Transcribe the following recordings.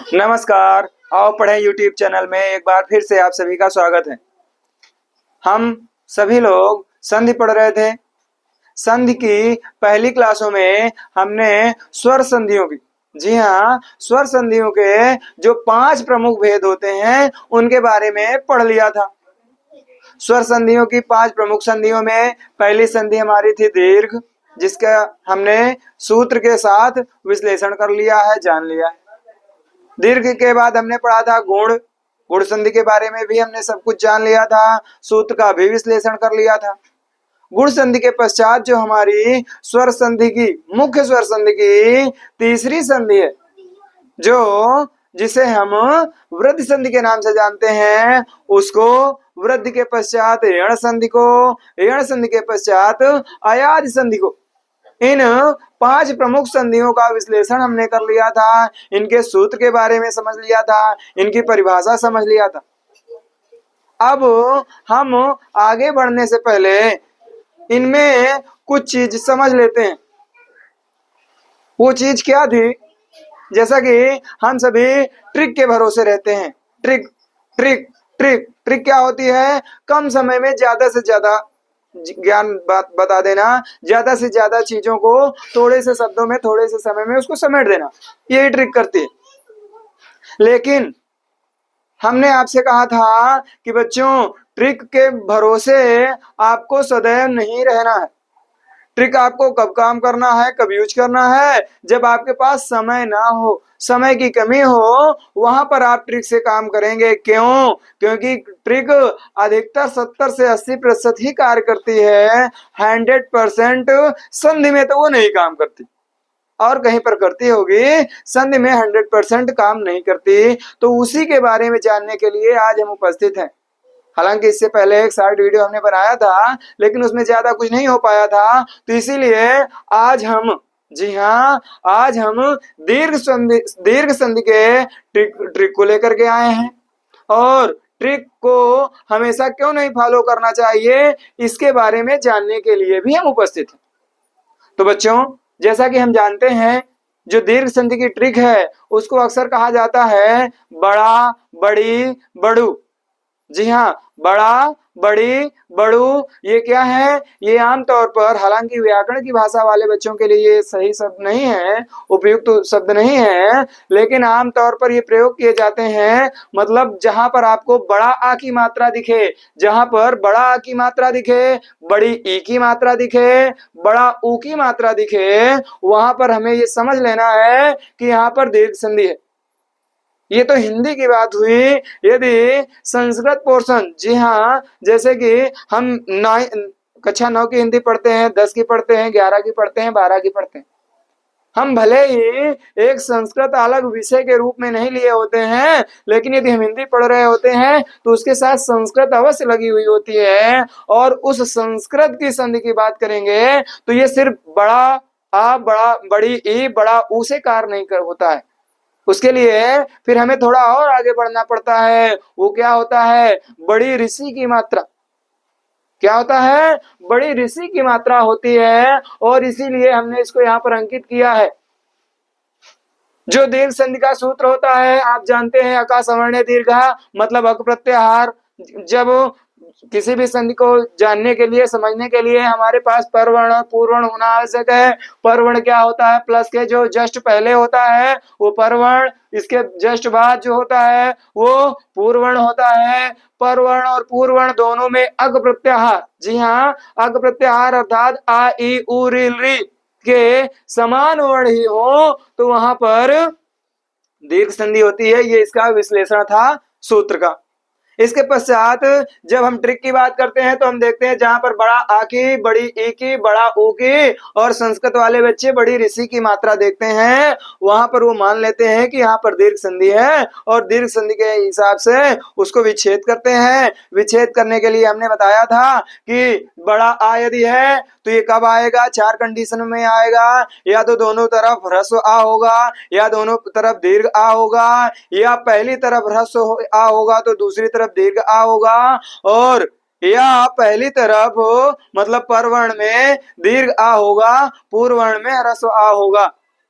नमस्कार। आओ पढ़ें यूट्यूब चैनल में एक बार फिर से आप सभी का स्वागत है। हम सभी लोग संधि पढ़ रहे थे। संधि की पहली क्लासों में हमने स्वर संधियों की, जी हाँ, स्वर संधियों के जो 5 प्रमुख भेद होते हैं उनके बारे में पढ़ लिया था। स्वर संधियों की 5 प्रमुख संधियों में पहली संधि हमारी थी दीर्घ, जिसका हमने सूत्र के साथ विश्लेषण कर लिया है, जान लिया है। दीर्घ के बाद हमने पढ़ा था गुण। गुण संधि के बारे में भी हमने सब कुछ जान लिया था, सूत्र का भी विश्लेषण कर लिया था। गुण संधि के पश्चात जो हमारी स्वर संधि की, मुख्य स्वर संधि की तीसरी संधि है, जो जिसे हम वृद्धि संधि के नाम से जानते हैं, उसको वृद्धि के पश्चात यण संधि को, यण संधि के पश्चात अयादि संधि को, इन 5 प्रमुख संधियों का विश्लेषण हमने कर लिया था। इनके सूत्र के बारे में समझ लिया था, इनकी परिभाषा समझ लिया था। अब हम आगे बढ़ने से पहले इनमें कुछ चीज समझ लेते हैं। वो चीज क्या थी? जैसा कि हम सभी ट्रिक के भरोसे रहते हैं। ट्रिक ट्रिक ट्रिक ट्रिक क्या होती है? कम समय में ज्यादा से ज्यादा ज्ञान बात बता देना, ज्यादा से ज्यादा चीजों को थोड़े से शब्दों में, थोड़े से समय में उसको समेट देना, यही ट्रिक करती है। लेकिन हमने आपसे कहा था कि बच्चों, ट्रिक के भरोसे आपको सदैव नहीं रहना है। ट्रिक आपको कब काम करना है, कब यूज करना है? जब आपके पास समय ना हो, समय की कमी हो, वहां पर आप ट्रिक से काम करेंगे। क्यों? क्योंकि ट्रिक अधिकतर 70 से 80% ही कार्य करती है। 100% संधि में तो वो नहीं काम करती, और कहीं पर करती होगी, संधि में 100% काम नहीं करती। तो उसी के बारे में जानने के लिए आज हम उपस्थित हैं। हालांकि इससे पहले एक शॉर्ट वीडियो हमने बनाया था, लेकिन उसमें ज्यादा कुछ नहीं हो पाया था, तो इसीलिए आज हम, जी हाँ, आज हम दीर्घ संधि के ट्रिक को लेकर के आए हैं। और ट्रिक को हमेशा क्यों नहीं फॉलो करना चाहिए, इसके बारे में जानने के लिए भी हम उपस्थित हैं। तो बच्चों, जैसा कि हम जानते हैं, जो दीर्घ संधि की ट्रिक है उसको अक्सर कहा जाता है बड़ा, बड़ी, बड़ू। जी हाँ, बड़ा, बड़ी, बड़ू, ये क्या है? ये आमतौर पर, हालांकि व्याकरण की भाषा वाले बच्चों के लिए ये सही शब्द नहीं है, उपयुक्त तो शब्द नहीं है, लेकिन आमतौर पर ये प्रयोग किए जाते हैं। मतलब जहां पर आपको बड़ा आ की मात्रा दिखे, जहां पर बड़ा आ की मात्रा दिखे, बड़ी ई की मात्रा दिखे, बड़ा ऊ की मात्रा दिखे, वहां पर हमें ये समझ लेना है कि यहाँ पर दीर्घ संधि है। ये तो हिंदी की बात हुई। यदि संस्कृत पोर्शन, जी हाँ, जैसे कि हम कक्षा 9 की हिंदी पढ़ते हैं, 10 की पढ़ते हैं, 11 की पढ़ते हैं, 12 की पढ़ते हैं, हम भले ही एक संस्कृत अलग विषय के रूप में नहीं लिए होते हैं, लेकिन यदि हम हिंदी पढ़ रहे होते हैं तो उसके साथ संस्कृत अवश्य लगी हुई होती है। और उस संस्कृत की संधि की बात करेंगे तो ये सिर्फ बड़ा आ, बड़ा, बड़ी ई, बड़ा ऊ से कार्य नहीं कर होता है। उसके लिए फिर हमें थोड़ा और आगे बढ़ना पड़ता है। वो क्या होता है? बड़ी ऋषि की मात्रा। क्या होता है? बड़ी ऋषि की मात्रा होती है, और इसीलिए हमने इसको यहाँ पर अंकित किया है। जो दीर्घ संधि का सूत्र होता है, आप जानते हैं, अका सवर्णे दीर्घा, मतलब अक प्रत्याहार। जब किसी भी संधि को जानने के लिए, समझने के लिए हमारे पास परवर्ण, पूर्वर्ण होना आवश्यक है। परवर्ण क्या होता है? प्लस के जो जस्ट पहले होता है वो परवर्ण, इसके जस्ट बाद जो होता है वो पूर्वर्ण होता है। परवर्ण और पूर्वर्ण दोनों में अग प्रत्याहार, जी हाँ, अग प्रत्याहार अर्थात आ, ई, उ, री के समान वर्ण ही हो तो वहां पर दीर्घ संधि होती है। ये इसका विश्लेषण था सूत्र का। इसके पश्चात जब हम ट्रिक की बात करते हैं तो हम देखते हैं जहां पर बड़ा आ की, बड़ी ई की, बड़ा ऊ की, और संस्कृत वाले बच्चे बड़ी ऋषि की मात्रा देखते हैं, वहां पर वो मान लेते हैं कि यहाँ पर दीर्घ संधि है, और दीर्घ संधि के हिसाब से उसको विच्छेद करते हैं। विच्छेद करने के लिए हमने बताया था कि बड़ा आ यदि है तो ये कब आएगा? 4 कंडीशन में आएगा। या तो दोनों तरफ ह्रस्व आ होगा, या दोनों तरफ दीर्घ आ होगा, या पहली तरफ ह्रस्व आ होगा तो दूसरी तरफ दीर्घ आ होगा, और या पहली तरफ मतलब परवर्ण में दीर्घ आ होगा, पूर्वर्ण में ह्रस्व आ होगा।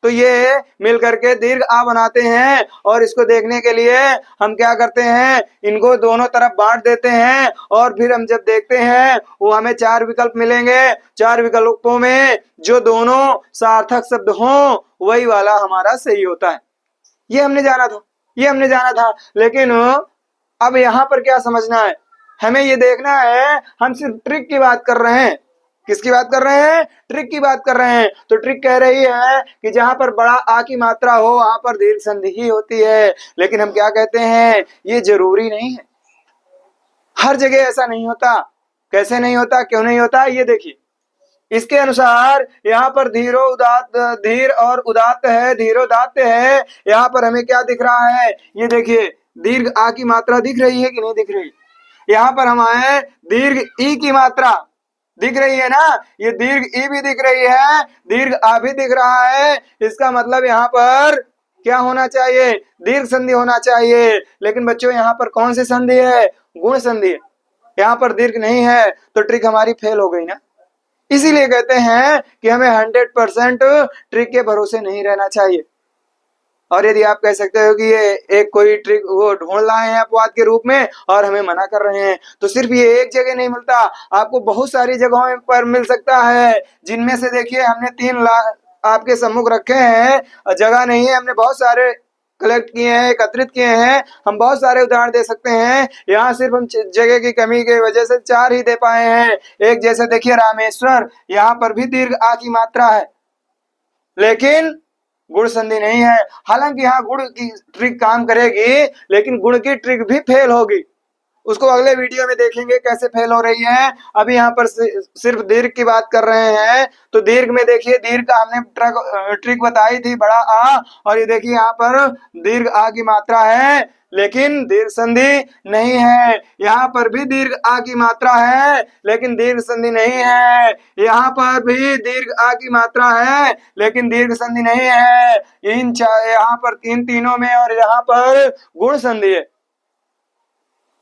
तो ये मिल करके दीर्घ आ बनाते हैं। और इसको देखने के लिए हम क्या करते हैं, इनको दोनों तरफ बांट देते हैं और फिर हम जब देखते हैं वो हमें 4 विकल्प मिलेंगे। 4 विकल्पों में जो दोनों सार्थक शब्द हों वही वाला हमारा सही होता है। ये हमने जाना था लेकिन अब यहाँ पर क्या समझना है, हमें ये देखना है, हम सिर्फ ट्रिक की बात कर रहे हैं। किसकी बात कर रहे हैं, ट्रिक की बात कर रहे हैं। तो ट्रिक कह रही है कि जहां पर बड़ा आ की मात्रा हो वहां पर दीर्घ संधि ही होती है। लेकिन हम क्या कहते हैं, ये जरूरी नहीं है, हर जगह ऐसा नहीं होता। कैसे नहीं होता, क्यों नहीं होता, ये देखिए। इसके अनुसार यहाँ पर धीर और उदात्त है, धीरोदात्त है। यहाँ पर हमें क्या दिख रहा है, ये देखिए दीर्घ आ की मात्रा दिख रही है कि नहीं दिख रही। यहाँ पर हमें दीर्घ ई की मात्रा दिख रही है ना, ये दीर्घ ई भी दिख रही है, दीर्घ आ भी दिख रहा है। इसका मतलब यहाँ पर क्या होना चाहिए, दीर्घ संधि होना चाहिए। लेकिन बच्चों यहाँ पर कौन सी संधि है, गुण संधि है। यहाँ पर दीर्घ नहीं है तो ट्रिक हमारी फेल हो गई ना। इसीलिए कहते हैं कि हमें 100% ट्रिक के भरोसे नहीं रहना चाहिए। और यदि आप कह सकते हो कि ये एक कोई ट्रिक वो ढूंढ लाए हैं अपवाद के रूप में और हमें मना कर रहे हैं, तो सिर्फ ये एक जगह नहीं मिलता, आपको बहुत सारी जगहों पर मिल सकता है। जिनमें से देखिए हमने 3 आपके सम्मुख रखे हैं, जगह नहीं है, हमने बहुत सारे कलेक्ट किए हैं, एकत्रित किए हैं। हम बहुत सारे उदाहरण दे सकते हैं, यहाँ सिर्फ हम जगह की कमी की वजह से 4 ही दे पाए हैं। एक जैसे देखिए रामेश्वर, यहाँ पर भी दीर्घ आ की मात्रा है लेकिन गुण संधि नहीं है। हालांकि यहाँ गुण की ट्रिक काम करेगी लेकिन गुण की ट्रिक भी फेल होगी, उसको अगले वीडियो में देखेंगे कैसे फेल हो रही है। अभी यहाँ पर सिर्फ दीर्घ की बात कर रहे हैं। तो दीर्घ में देखिए, दीर्घ का हमने ट्रिक बताई थी, बड़ा आ, और ये देखिए यहाँ पर दीर्घ आ की मात्रा है लेकिन दीर्घ संधि नहीं है। यहाँ पर भी दीर्घ आ की मात्रा है लेकिन दीर्घ संधि नहीं है। यहाँ पर भी दीर्घ आ की मात्रा है लेकिन दीर्घ संधि नहीं है। यहाँ पर तीनों में और यहाँ पर गुण संधि है।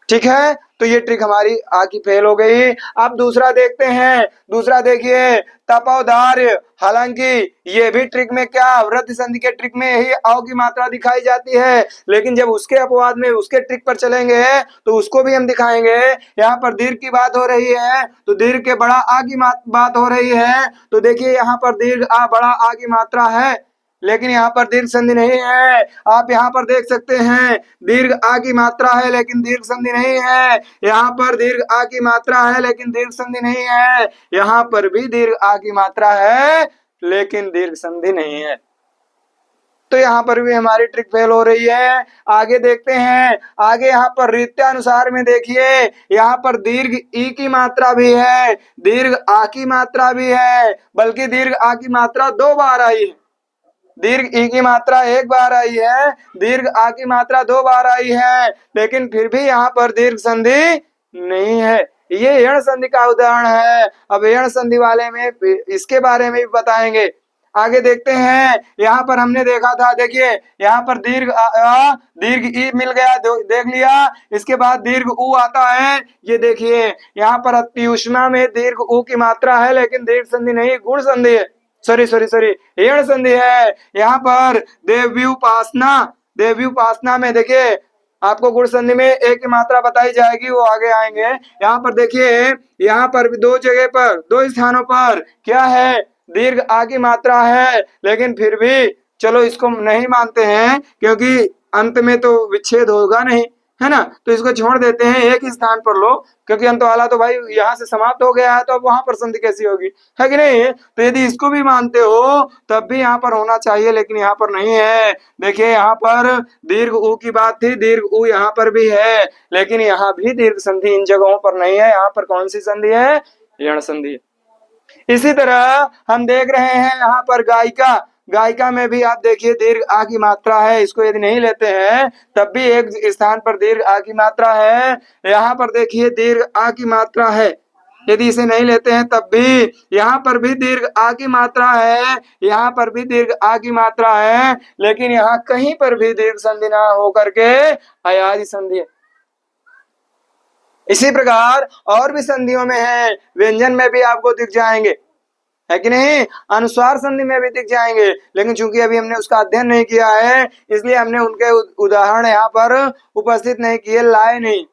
ठीक है, तो ये ट्रिक हमारी आ की फेल हो गई। अब दूसरा देखते हैं। दूसरा देखिए तपोदार्य, हालांकि ये भी ट्रिक में क्या, वृद्धि संधि के ट्रिक में ही औ की मात्रा दिखाई जाती है, लेकिन जब उसके अपवाद में उसके ट्रिक पर चलेंगे तो उसको भी हम दिखाएंगे। यहाँ पर दीर्घ की बात हो रही है तो दीर्घ के बड़ा आ की बात हो रही है। तो देखिए यहाँ पर दीर्घ आ बड़ा आ की मात्रा है लेकिन यहाँ पर दीर्घ संधि नहीं है। आप यहाँ पर देख सकते हैं दीर्घ आ की मात्रा है लेकिन दीर्घ संधि नहीं है। यहाँ पर दीर्घ आ की मात्रा है लेकिन दीर्घ संधि नहीं है। यहाँ पर भी दीर्घ आ की मात्रा है लेकिन दीर्घ संधि नहीं है। तो यहाँ पर भी हमारी ट्रिक फेल हो रही है। आगे देखते हैं, आगे यहाँ पर रीत्यानुसार में देखिए, यहाँ पर दीर्घ ई की मात्रा भी है, दीर्घ आ की मात्रा भी है, बल्कि दीर्घ आ की मात्रा 2 बार आई है। दीर्घ ई की मात्रा 1 बार आई है, दीर्घ आ की मात्रा 2 बार आई है, लेकिन फिर भी यहाँ पर दीर्घ संधि नहीं है। ये यण संधि का उदाहरण है। अब यण संधि वाले में इसके बारे में भी बताएंगे। आगे देखते हैं, यहाँ पर हमने देखा था, देखिए यहाँ पर दीर्घ दीर्घ ई मिल गया, देख लिया। इसके बाद दीर्घ ऊ आता है। ये देखिए यहाँ पर अत्युष्मा में दीर्घ ऊ की मात्रा है लेकिन दीर्घ संधि नहीं, गुण संधि है। सॉरी यण संधि है। यहाँ पर देव्युपासना में देखिए आपको गुण संधि में एक की मात्रा बताई जाएगी, वो आगे आएंगे। यहाँ पर देखिए, यहाँ पर 2 जगह पर 2 स्थानों पर क्या है, दीर्घ आ की मात्रा है लेकिन फिर भी चलो इसको नहीं मानते हैं क्योंकि अंत में तो विच्छेद होगा नहीं, है ना, तो इसको छोड़ देते हैं। एक ही स्थान पर लो क्योंकि अंत वाला तो भाई यहाँ से समाप्त हो गया है, तो अब वहां पर संधि कैसी होगी, है कि नहीं। तो यदि इसको भी मानते हो तब भी यहाँ पर होना चाहिए लेकिन यहाँ पर नहीं है। देखिए यहाँ पर दीर्घ ऊ की बात थी, दीर्घ ऊ यहाँ पर भी है लेकिन यहाँ भी दीर्घ संधि इन जगहों पर नहीं है। यहाँ पर कौन सी संधि है, यण संधि है। इसी तरह हम देख रहे हैं यहाँ पर गायिका में भी आप देखिए दीर्घ आ की मात्रा है। इसको यदि नहीं लेते हैं तब भी एक स्थान पर दीर्घ आ की मात्रा है। यहाँ पर देखिए दीर्घ आ की मात्रा है, यदि इसे नहीं लेते हैं तब भी यहाँ पर भी दीर्घ आ की मात्रा है, यहाँ पर भी दीर्घ आ की मात्रा है, लेकिन यहाँ कहीं पर भी दीर्घ संधि ना होकर के अयादि संधि है। इसी प्रकार और भी संधियों में है, व्यंजन में भी आपको दिख जाएंगे। है कि नहीं? अनुस्वार संधि में भी दिख जाएंगे, लेकिन चूंकि अभी हमने उसका अध्ययन नहीं किया है इसलिए हमने उनके उदाहरण यहाँ पर उपस्थित नहीं किए, लाए नहीं।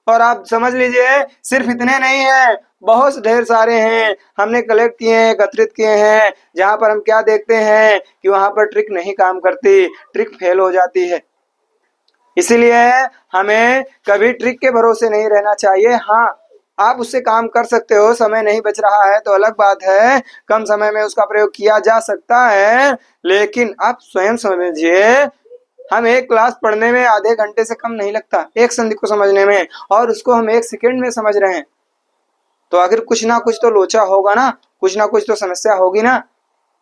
और आप समझ लीजिए सिर्फ इतने नहीं है, बहुत ढेर सारे हैं, हमने कलेक्ट किए हैं, एकत्रित किए हैं, जहां पर हम क्या देखते हैं कि वहां पर ट्रिक नहीं काम करती, ट्रिक फेल हो जाती है। इसीलिए हमें कभी ट्रिक के भरोसे नहीं रहना चाहिए। हाँ, आप उससे काम कर सकते हो, समय नहीं बच रहा है तो अलग बात है, कम समय में उसका प्रयोग किया जा सकता है, लेकिन आप स्वयं समझिए हम एक क्लास पढ़ने में आधे घंटे से कम नहीं लगता एक संधि को समझने में, और उसको हम 1 सेकंड में समझ रहे हैं, तो आखिर कुछ ना कुछ तो लोचा होगा ना, कुछ ना कुछ तो समस्या होगी ना।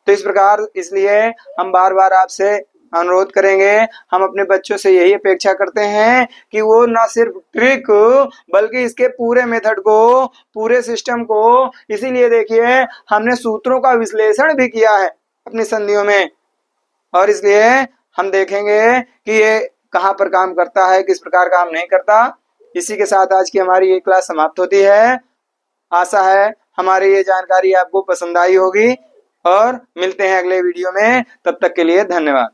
तो इस प्रकार इसलिए हम बार बार आपसे अनुरोध करेंगे, हम अपने बच्चों से यही अपेक्षा करते हैं कि वो ना सिर्फ ट्रिक बल्कि इसके पूरे मेथड को, पूरे सिस्टम को, इसीलिए देखिए हमने सूत्रों का विश्लेषण भी किया है अपनी संधियों में, और इसलिए हम देखेंगे कि ये कहाँ पर काम करता है, किस प्रकार काम नहीं करता। इसी के साथ आज की हमारी ये क्लास समाप्त होती है। आशा है हमारी ये जानकारी आपको पसंद आई होगी, और मिलते हैं अगले वीडियो में, तब तक के लिए धन्यवाद।